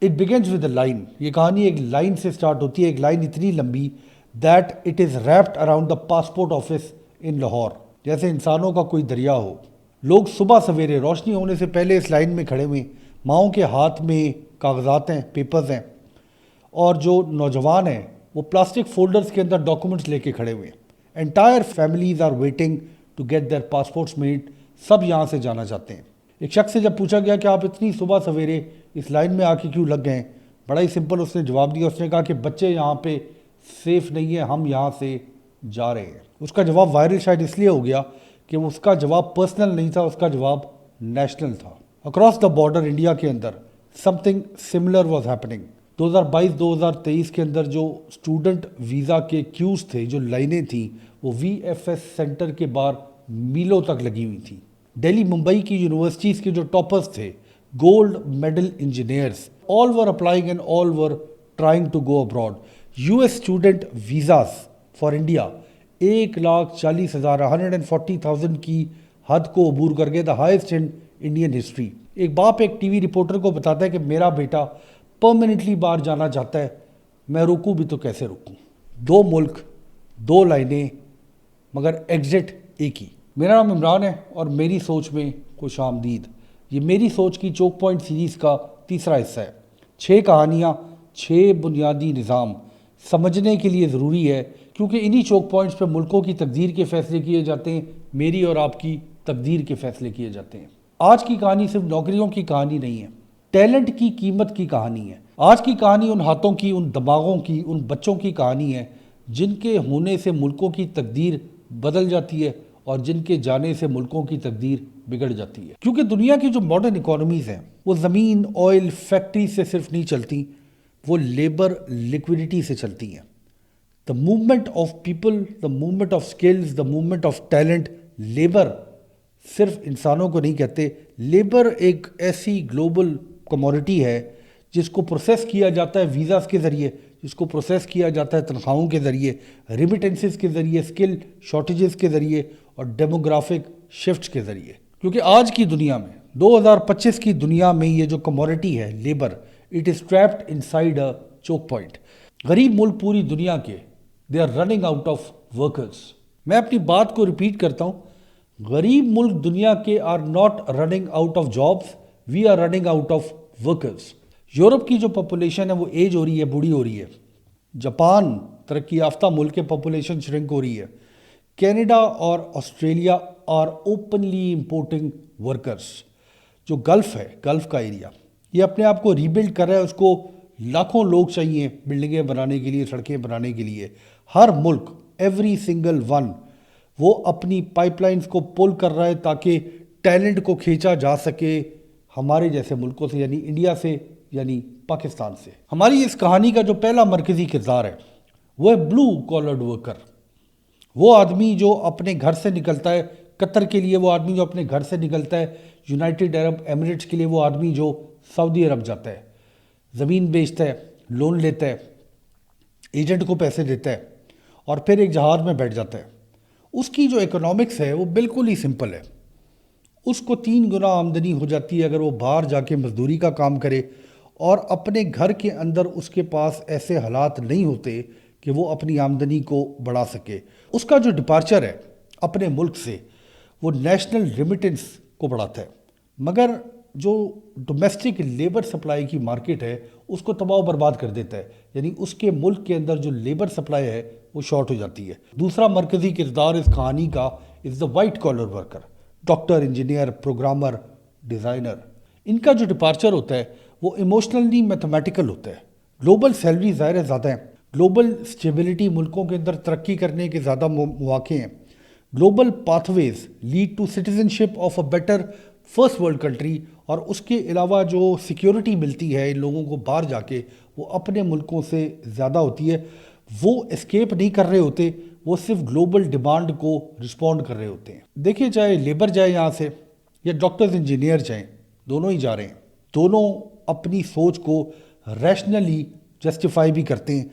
It begins with a line. یہ کہانی ایک لائن سے سٹارٹ ہوتی ہے, ایک لائن اتنی لمبی that it is rapid around the passport office in Lahore. جیسے انسانوں کا کوئی دریا ہو. لوگ صبح سویرے روشنی ہونے سے پہلے اس لائن میں کھڑے ہوئے, ماؤں کے ہاتھ میں کاغذات ہیں, پیپرز ہیں, اور جو نوجوان ہیں وہ پلاسٹک فولڈرز کے اندر ڈاکومنٹس لے کے کھڑے ہوئے ہیں. Entire families are waiting to get their passports made. سب یہاں سے جانا چاہتے ہیں. ایک شخص سے جب پوچھا گیا کہ آپ اتنی صبح سویرے اس لائن میں آ کے کیوں لگ گئے, بڑا ہی سمپل اس نے جواب دیا. اس نے کہا کہ بچے یہاں پہ سیف نہیں ہیں, ہم یہاں سے جا رہے ہیں. اس کا جواب وائرل شاید اس لیے ہو گیا کہ اس کا جواب پرسنل نہیں تھا, اس کا جواب نیشنل تھا. اکراس دا بارڈر انڈیا کے اندر something similar was happening. 2022-2023 کے اندر جو اسٹوڈنٹ ویزا کے کیوز تھے, جو لائنیں تھیں, وہ وی ایف ایس سینٹر کے باہر میلوں تک لگی ہوئی تھیں. دہلی ممبئی کی یونیورسٹیز کے جو ٹاپرز تھے, gold medal engineers, all were applying and all were trying to go abroad. US student visas for India 1,40,000 140,000 کی حد کو عبور کر گئے, the highest in Indian history. ایک باپ ایک ٹی وی رپورٹر کو بتاتا ہے کہ میرا بیٹا پرماننٹلی باہر جانا چاہتا ہے, میں روکوں بھی تو کیسے روکوں. 2 ملک 2 لائنیں مگر ایگزٹ ایک ہی. میرا نام عمران ہے اور میری سوچ میں خوش آمدید. یہ میری سوچ کی چوک پوائنٹ سیریز کا تیسرا حصہ ہے. 6 کہانیاں, 6 بنیادی نظام سمجھنے کے لیے ضروری ہے, کیونکہ انہی چوک پوائنٹس پہ ملکوں کی تقدیر کے فیصلے کیے جاتے ہیں, میری اور آپ کی تقدیر کے فیصلے کیے جاتے ہیں. آج کی کہانی صرف نوکریوں کی کہانی نہیں ہے, ٹیلنٹ کی قیمت کی کہانی ہے. آج کی کہانی ان ہاتھوں کی, ان دماغوں کی, ان بچوں کی کہانی ہے جن کے ہونے سے ملکوں کی تقدیر بدل جاتی ہے اور جن کے جانے سے ملکوں کی تقدیر بگڑ جاتی ہے. کیونکہ دنیا کی جو ماڈرن اکانومیز ہیں وہ زمین, آئل, فیکٹری سے صرف نہیں چلتی, وہ لیبر لیکوڈیٹی سے چلتی ہیں. The movement of people, the movement of skills, the movement of talent. Labour صرف انسانوں کو نہیں کہتے, لیبر ایک ایسی گلوبل کموڈٹی ہے جس کو پروسیس کیا جاتا ہے ویزاز کے ذریعے, جس کو پروسیس کیا جاتا ہے تنخواہوں کے ذریعے, ریمیٹنسز کے ذریعے, سکل شارٹیجز کے ذریعے اور ڈیموگرافک شفٹس کے ذریعے. کیونکہ آج کی دنیا میں 2025 کی دنیا میں یہ جو کموڈٹی ہے labour, it is trapped inside a choke point. غریب ملک پوری دنیا کے they are running out of workers. میں اپنی بات کو ریپیٹ کرتا ہوں, غریب ملک دنیا کے are not running out of jobs, we are running out of workers. Europe کی جو پاپولیشن ہے وہ ایج ہو رہی ہے, بوڑھی ہو رہی ہے. جاپان ترقی یافتہ ملک کے پاپولیشن شرنک ہو رہی ہے. کینیڈا اور Australia are openly importing workers. جو گلف ہے, گلف کا ایریا, یہ اپنے آپ کو ریبلڈ کر رہا ہے. اس کو لاکھوں لوگ چاہیے بلڈنگیں بنانے کے لیے, سڑکیں بنانے کے لیے. ہر ملک, ایوری سنگل ون, وہ اپنی پائپ لائنز کو پل کر رہا ہے تاکہ ٹیلنٹ کو کھینچا جا سکے ہمارے جیسے ملکوں سے, یعنی انڈیا سے, یعنی پاکستان سے. ہماری اس کہانی کا جو پہلا مرکزی کردار ہے وہ ہے بلو کالرڈ ورکر. وہ آدمی جو اپنے گھر سے نکلتا ہے قطر کے لیے, وہ آدمی جو اپنے گھر سے نکلتا ہے یونائٹڈ عرب ایمریٹس کے لیے, وہ آدمی جو سعودی عرب جاتا ہے, زمین بیچتا ہے, لون لیتا ہے, ایجنٹ کو پیسے دیتا ہے اور پھر ایک جہاز میں بیٹھ جاتا ہے. اس کی جو اکنامکس ہے وہ بالکل ہی سمپل ہے. اس کو 3 گنا آمدنی ہو جاتی ہے اگر وہ باہر جا کے مزدوری کا کام کرے, اور اپنے گھر کے اندر اس کے پاس ایسے حالات نہیں ہوتے کہ وہ اپنی آمدنی کو بڑھا سکے. اس کا جو ڈپارچر ہے اپنے ملک سے وہ نیشنل ریمیٹنس کو بڑھاتا ہے, مگر جو ڈومیسٹک لیبر سپلائی کی مارکیٹ ہے اس کو تباہ و برباد کر دیتا ہے. یعنی اس کے ملک کے اندر جو لیبر سپلائی ہے وہ شارٹ ہو جاتی ہے. دوسرا مرکزی کردار اس کہانی کا is the white collar worker. Doctor, engineer, programmer, designer. ان کا جو ڈپارچر ہوتا ہے وہ ایموشنلی میتھمیٹیکل ہوتا ہے. گلوبل سیلری ظاہر ہے زیادہ ہیں, گلوبل اسٹیبلٹی ملکوں کے اندر ترقی کرنے کے زیادہ مواقع ہیں. Global pathways lead to citizenship of a better first world country. اور اس کے علاوہ جو سیکیورٹی ملتی ہے ان لوگوں کو باہر جا کے وہ اپنے ملکوں سے زیادہ ہوتی ہے. وہ اسکیپ نہیں کر رہے ہوتے, وہ صرف گلوبل ڈیمانڈ کو رسپونڈ کر رہے ہوتے ہیں. دیکھیں, چاہے لیبر جائے یہاں سے یا ڈاکٹرز, انجینئر جائیں, دونوں ہی جا رہے ہیں. دونوں اپنی سوچ کو ریشنلی جسٹیفائی بھی کرتے ہیں.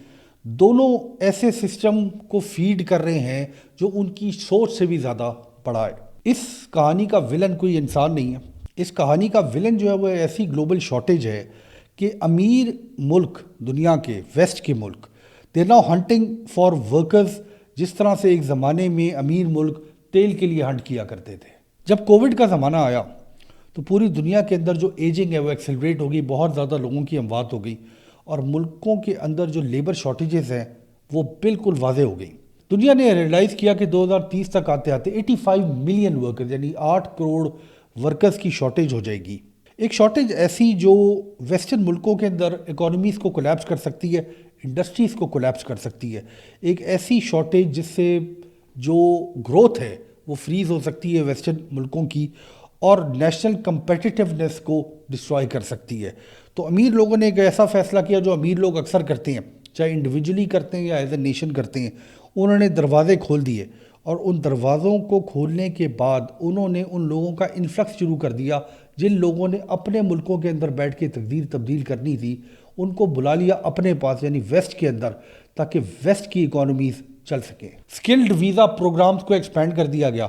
دونوں ایسے سسٹم کو فیڈ کر رہے ہیں جو ان کی سوچ سے بھی زیادہ بڑا ہے. اس کہانی کا ولن کوئی انسان نہیں ہے. اس کہانی کا ولن جو ہے وہ ایسی گلوبل شارٹیج ہے کہ امیر ملک دنیا کے ویسٹ کے ملک they now hunting for workers, جس طرح سے ایک زمانے میں امیر ملک تیل کے لیے ہنٹ کیا کرتے تھے۔ جب کووڈ کا زمانہ آیا تو پوری دنیا کے اندر جو ایجنگ ہے وہ ایکسلریٹ ہو گئی، بہت زیادہ لوگوں کی اموات ہو گئی، اور ملکوں کے اندر جو لیبر شارٹیجز ہیں وہ بالکل واضح ہو گئی۔ دنیا نے ریئلائز کیا کہ 2030 تک آتے آتے 85 ملین ورکرز یعنی 8 کروڑ ورکرز کی شارٹیج ہو جائے گی۔ ایک شارٹیج ایسی جو ویسٹرن ملکوں کے اندر اکانومیز کو کولیپس کر سکتی ہے، انڈسٹریز کو کولیپس کر سکتی ہے۔ ایک ایسی شارٹیج جس سے جو گروتھ ہے وہ فریز ہو سکتی ہے ویسٹرن ملکوں کی، اور نیشنل کمپیٹیٹیونیس کو ڈسٹرائے کر سکتی ہے۔ تو امیر لوگوں نے ایک ایسا فیصلہ کیا جو امیر لوگ اکثر کرتے ہیں، چاہے انڈیویجولی کرتے ہیں یا ایز اے نیشن کرتے ہیں۔ انہوں نے دروازے کھول دیے، اور ان دروازوں کو کھولنے کے بعد انہوں نے ان لوگوں کا انفلکس شروع کر دیا جن لوگوں نے اپنے ملکوں کے اندر بیٹھ کے تقدیر تبدیل کرنی تھی، ان کو بلا لیا اپنے پاس یعنی ویسٹ کے اندر، تاکہ ویسٹ کی اکانومیز چل سکیں۔ سکلڈ ویزا پروگرامز کو ایکسپینڈ کر دیا گیا۔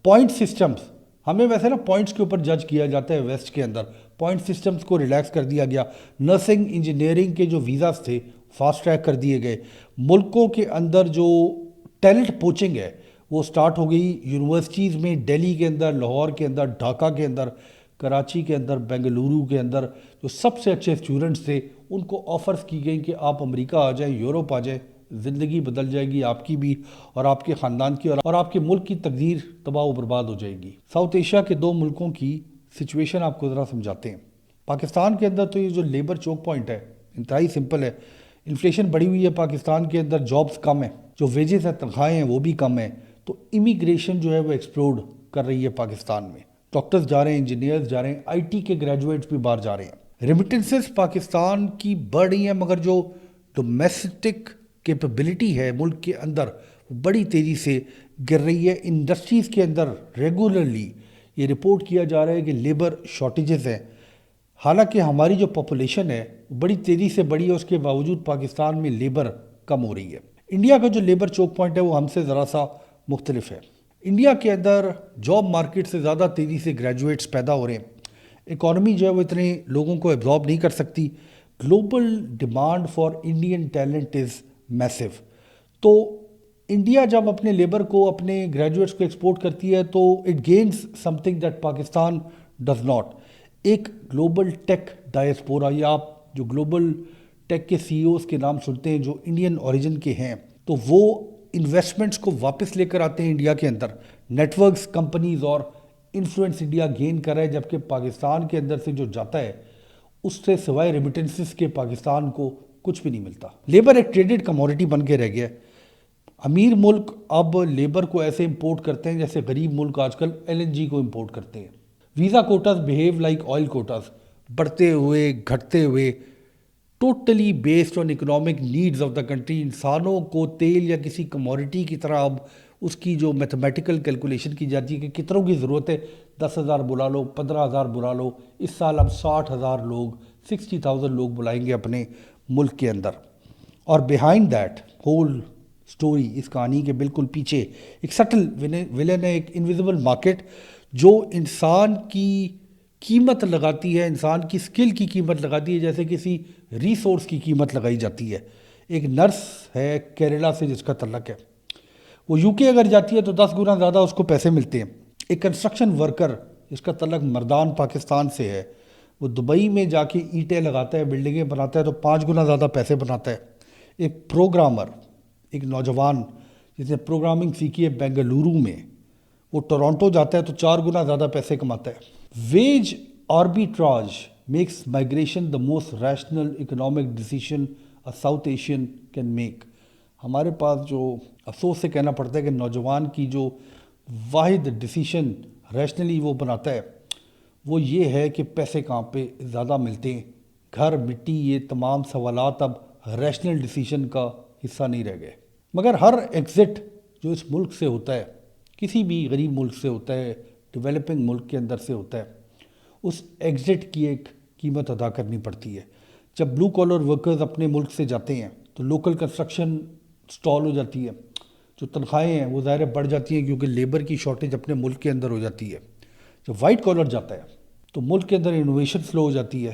پوائنٹ سسٹمز، ہمیں ویسے نا پوائنٹس کے اوپر جج کیا جاتا ہے ویسٹ کے اندر، پوائنٹ سسٹمز کو ریلیکس کر دیا گیا۔ نرسنگ انجینئرنگ کے جو ویزاز تھے فاسٹ ٹریک کر دیے گئے۔ ملکوں کے اندر جو ٹیلنٹ پوچنگ ہے وہ سٹارٹ ہو گئی یونیورسٹیز میں، دہلی کے اندر، لاہور کے اندر، ڈھاکہ کے اندر، کراچی کے اندر، بنگلورو کے اندر۔ جو سب سے اچھے اسٹوڈنٹس تھے ان کو آفرز کی گئیں کہ آپ امریکہ آ جائیں، یورپ آ جائیں، زندگی بدل جائے گی آپ کی بھی اور آپ کے خاندان کی، اور آپ کے ملک کی تقدیر تباہ و برباد ہو جائے گی۔ ساؤتھ ایشیا کے دو ملکوں کی سچویشن آپ کو ذرا سمجھاتے ہیں۔ پاکستان کے اندر تو یہ جو لیبر چوک پوائنٹ ہے انتہائی سمپل ہے۔ انفلیشن بڑھی ہوئی ہے پاکستان کے اندر، جابز کم ہیں، جو ویجز ہیں تنخواہیں ہیں وہ بھی کم ہیں، تو امیگریشن جو ہے وہ ایکسپلوڈ کر رہی ہے پاکستان میں۔ ڈاکٹرز جا رہے ہیں، انجینئرز جا رہے ہیں، آئی ٹی کے گریجویٹس بھی باہر جا رہے ہیں۔ ریمیٹنسز پاکستان کی بڑھ رہی ہیں، مگر جو ڈومیسٹک کیپیبلٹی ہے ملک کے اندر بڑی تیزی سے گر رہی ہے۔ انڈسٹریز کے اندر ریگولرلی یہ رپورٹ کیا جا رہا ہے کہ لیبر شارٹیجز ہیں، حالانکہ ہماری جو پاپولیشن ہے بڑی تیزی سے بڑھی ہے، اس کے باوجود پاکستان میں لیبر کم ہو رہی ہے۔ انڈیا کا جو لیبر چوک پوائنٹ ہے وہ ہم سے ذرا سا مختلف ہے۔ انڈیا کے اندر جاب مارکیٹ سے زیادہ تیزی سے گریجویٹس پیدا ہو رہے ہیں، اکانومی جو ہے وہ اتنے لوگوں کو ایبزارب نہیں کر سکتی۔ Global demand for Indian talent is massive. تو انڈیا جب اپنے لیبر کو، اپنے گریجویٹس کو ایکسپورٹ کرتی ہے تو it gains some thing that Pakistan does not. ایک گلوبل ٹیک ڈائسپورا، یا آپ جو گلوبل ٹیک کے سی اوز کے نام سنتے ہیں جو انڈین اوریجن کے ہیں، تو وہ انویسٹمنٹس کو واپس لے کر آتے ہیں انڈیا کے اندر، نیٹ ورکس، کمپنیز، اور انفلوئنس انڈیا گین کر رہا ہے، جبکہ پاکستان کے اندر سے جو جاتا ہے اس سے سوائے ریمیٹنسز کے پاکستان کو کچھ بھی نہیں ملتا۔ لیبر ایک ٹریڈڈ کموڈٹی بن کے رہ گیا ہے۔ امیر ملک اب لیبر کو ایسے امپورٹ کرتے ہیں جیسے غریب ملک آج کل ایل این جی کو امپورٹ کرتے ہیں۔ Visa quotas behave like oil quotas, بڑھتے ہوئے، گھٹتے ہوئے، totally based on economic needs of the country. انسانوں کو تیل یا کسی کموڈٹی کی طرح اب اس کی جو میتھمیٹیکل کیلکولیشن کی جاتی ہے کہ کتنوں کی ضرورت ہے، 10,000 بلا لو، 15,000 بلا لو، اس سال ہم 60,000 لوگ، 60,000 لوگ بلائیں گے اپنے ملک کے اندر۔ اور بیہائنڈ دیٹ ہول سٹوری، اس کہانی کے بالکل پیچھے ایک سٹل ولن ہے، ایک انویزیبل مارکیٹ جو انسان کی قیمت لگاتی ہے، انسان کی سکل کی قیمت لگاتی ہے جیسے کسی ریسورس کی قیمت لگائی جاتی ہے۔ ایک نرس ہے کیرلا سے جس کا تعلق ہے، وہ یو کے اگر جاتی ہے تو 10 گنا زیادہ اس کو پیسے ملتے ہیں۔ ایک کنسٹرکشن ورکر جس کا تعلق مردان پاکستان سے ہے، وہ دبئی میں جا کے اینٹیں لگاتا ہے، بلڈنگیں بناتا ہے تو 5 گنا زیادہ پیسے بناتا ہے۔ ایک پروگرامر، ایک نوجوان جس نے پروگرامنگ سیکھی ہے بنگلورو میں، وہ ٹورانٹو جاتا ہے تو 4 گنا زیادہ پیسے کماتا ہے۔ Wage arbitrage makes migration the most rational economic decision a South Asian can make. ہمارے پاس جو افسوس سے کہنا پڑتا ہے کہ نوجوان کی جو واحد ڈیسیشن ریشنلی وہ بناتا ہے وہ یہ ہے کہ پیسے کہاں پہ زیادہ ملتے ہیں، گھر، مٹی، یہ تمام سوالات اب ریشنل ڈیسیشن کا حصہ نہیں رہ گئے۔ مگر ہر ایگزٹ جو اس ملک سے ہوتا ہے، کسی بھی غریب ملک سے ہوتا ہے، ڈیولپنگ ملک کے اندر سے ہوتا ہے، اس ایگزٹ کی ایک قیمت ادا کرنی پڑتی ہے۔ جب بلو کالر ورکرز اپنے ملک سے جاتے ہیں تو لوکل کنسٹرکشن سٹال ہو جاتی ہے، جو تنخواہیں ہیں وہ ظاہر بڑھ جاتی ہیں کیونکہ لیبر کی شارٹیج اپنے ملک کے اندر ہو جاتی ہے۔ جب وائٹ کالر جاتا ہے تو ملک کے اندر انوویشن سلو ہو جاتی ہے،